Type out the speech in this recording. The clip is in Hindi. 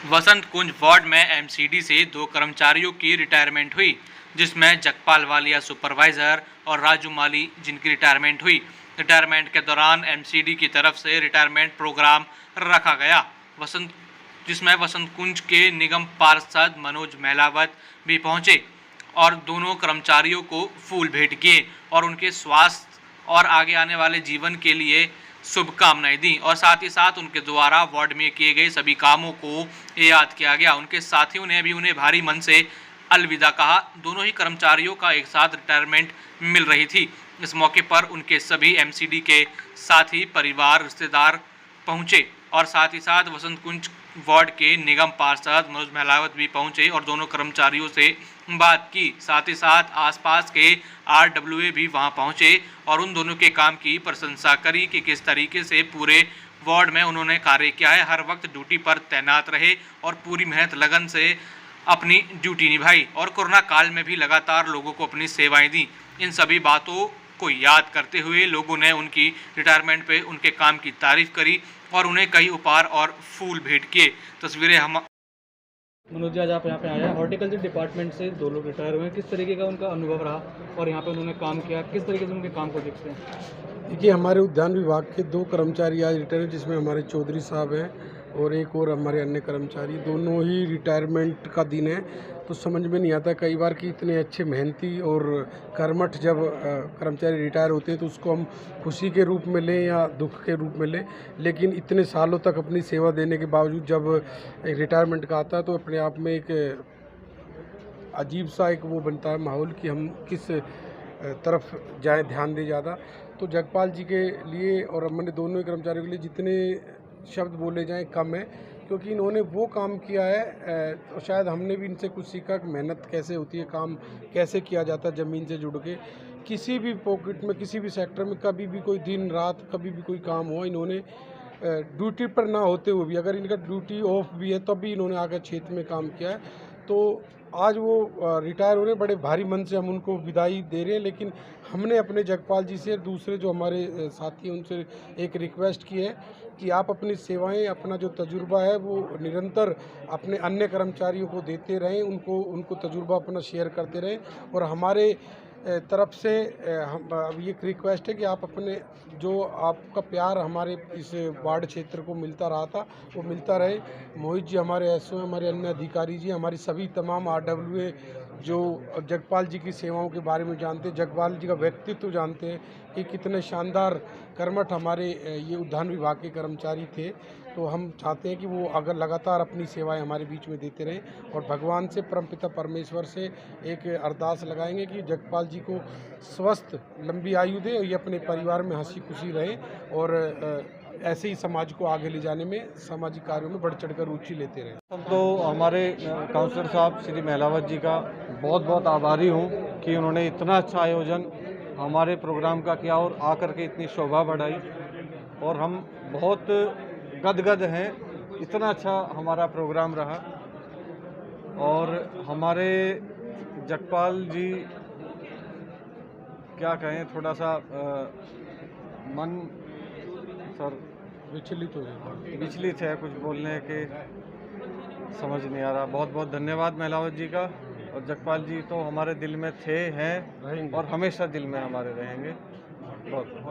वसंत कुंज वार्ड में एमसीडी से 2 कर्मचारियों की रिटायरमेंट हुई, जिसमें जगपाल वालिया सुपरवाइजर और राजू माली जिनकी रिटायरमेंट हुई। रिटायरमेंट के दौरान एमसीडी की तरफ से रिटायरमेंट प्रोग्राम रखा गया, जिसमें वसंत कुंज के निगम पार्षद मनोज मेहलावत भी पहुंचे और दोनों कर्मचारियों को फूल भेंट किए और उनके स्वास्थ्य और आगे आने वाले जीवन के लिए शुभकामनाएं दी और साथ ही साथ उनके द्वारा वार्ड में किए गए सभी कामों को याद किया गया। उनके साथियों ने भी उन्हें भारी मन से अलविदा कहा। दोनों ही कर्मचारियों का एक साथ रिटायरमेंट मिल रही थी। इस मौके पर उनके सभी एमसीडी के साथी, परिवार, रिश्तेदार पहुंचे और साथ ही साथ वसंत कुंज वार्ड के निगम पार्षद मनोज मेहलावत भी पहुंचे और दोनों कर्मचारियों से बात की। साथ ही साथ आसपास के आरडब्ल्यूए भी वहां पहुंचे और उन दोनों के काम की प्रशंसा करी कि किस तरीके से पूरे वार्ड में उन्होंने कार्य किया है, हर वक्त ड्यूटी पर तैनात रहे और पूरी मेहनत लगन से अपनी ड्यूटी निभाई और कोरोना काल में भी लगातार लोगों को अपनी सेवाएं दी। इन सभी बातों को याद करते हुए लोगों ने उनकी रिटायरमेंट पे उनके काम की तारीफ करी और उन्हें कई उपहार और फूल भेंट किए। तस्वीरें हम मनोज जी, आज आप यहाँ पे आए हैं। हॉर्टिकल्चर डिपार्टमेंट से 2 लोग रिटायर हुए हैं, किस तरीके का उनका अनुभव रहा और यहाँ पे उन्होंने काम किया, किस तरीके से उनके काम को देखते हैं? देखिए, हमारे उद्यान विभाग के 2 कर्मचारी आज रिटायर हुए, जिसमें हमारे चौधरी साहब हैं और एक और हमारे अन्य कर्मचारी। दोनों ही रिटायरमेंट का दिन है, तो समझ में नहीं आता कई बार कि इतने अच्छे मेहनती और कर्मठ जब कर्मचारी रिटायर होते हैं तो उसको हम खुशी के रूप में लें या दुख के रूप में लें, लेकिन इतने सालों तक अपनी सेवा देने के बावजूद जब एक रिटायरमेंट का आता है तो अपने आप में एक अजीब सा एक वो बनता है माहौल कि हम किस तरफ जाएं, ध्यान दें ज़्यादा। तो जगपाल जी के लिए और हमने दोनों ही कर्मचारियों के लिए जितने शब्द बोले जाएं कम है, क्योंकि इन्होंने वो काम किया है तो शायद हमने भी इनसे कुछ सीखा कि मेहनत कैसे होती है, काम कैसे किया जाता है ज़मीन से जुड़ के। किसी भी पॉकेट में, किसी भी सेक्टर में कभी भी कोई दिन रात कभी भी कोई काम हो, इन्होंने ड्यूटी पर ना होते हुए भी, अगर इनका ड्यूटी ऑफ भी है तब भी इन्होंने आकर क्षेत्र में काम किया है। तो आज वो रिटायर हो रहे हैं, बड़े भारी मन से हम उनको विदाई दे रहे हैं, लेकिन हमने अपने जगपाल जी से, दूसरे जो हमारे साथी हैं उनसे एक रिक्वेस्ट की है कि आप अपनी सेवाएं, अपना जो तजुर्बा है वो निरंतर अपने अन्य कर्मचारियों को देते रहें, उनको तजुर्बा अपना शेयर करते रहें और हमारे तरफ से हम अब ये रिक्वेस्ट है कि आप अपने जो आपका प्यार हमारे इस वार्ड क्षेत्र को मिलता रहा था वो मिलता रहे। मोहित जी हमारे एसओ, हमारे अन्य अधिकारी जी, हमारी सभी तमाम आरडब्ल्यूए जो जगपाल जी की सेवाओं के बारे में जानते हैं, जगपाल जी का व्यक्तित्व जानते हैं कि कितने शानदार कर्मठ हमारे ये उद्यान विभाग के कर्मचारी थे। तो हम चाहते हैं कि वो अगर लगातार अपनी सेवाएं हमारे बीच में देते रहें और भगवान से, परमपिता परमेश्वर से एक अरदास लगाएंगे कि जगपाल जी को स्वस्थ लंबी आयु दे और ये अपने परिवार में हंसी खुशी रहें और ऐसे ही समाज को आगे ले जाने में, सामाजिक कार्यों में बढ़ चढ़कर रुचि लेते रहें। तो हमारे काउंसलर साहब श्री मेहलावत जी का बहुत बहुत आभारी हूँ कि उन्होंने इतना अच्छा आयोजन हमारे प्रोग्राम का किया और आकर के इतनी शोभा बढ़ाई और हम बहुत गदगद हैं। इतना अच्छा हमारा प्रोग्राम रहा और हमारे जगपाल जी क्या कहें, थोड़ा सा मन सर विचलित है, कुछ बोलने के समझ नहीं आ रहा। बहुत बहुत धन्यवाद मेहलावत जी का। और जगपाल जी तो हमारे दिल में थे, हैं और हमेशा दिल में हमारे रहेंगे। बहुत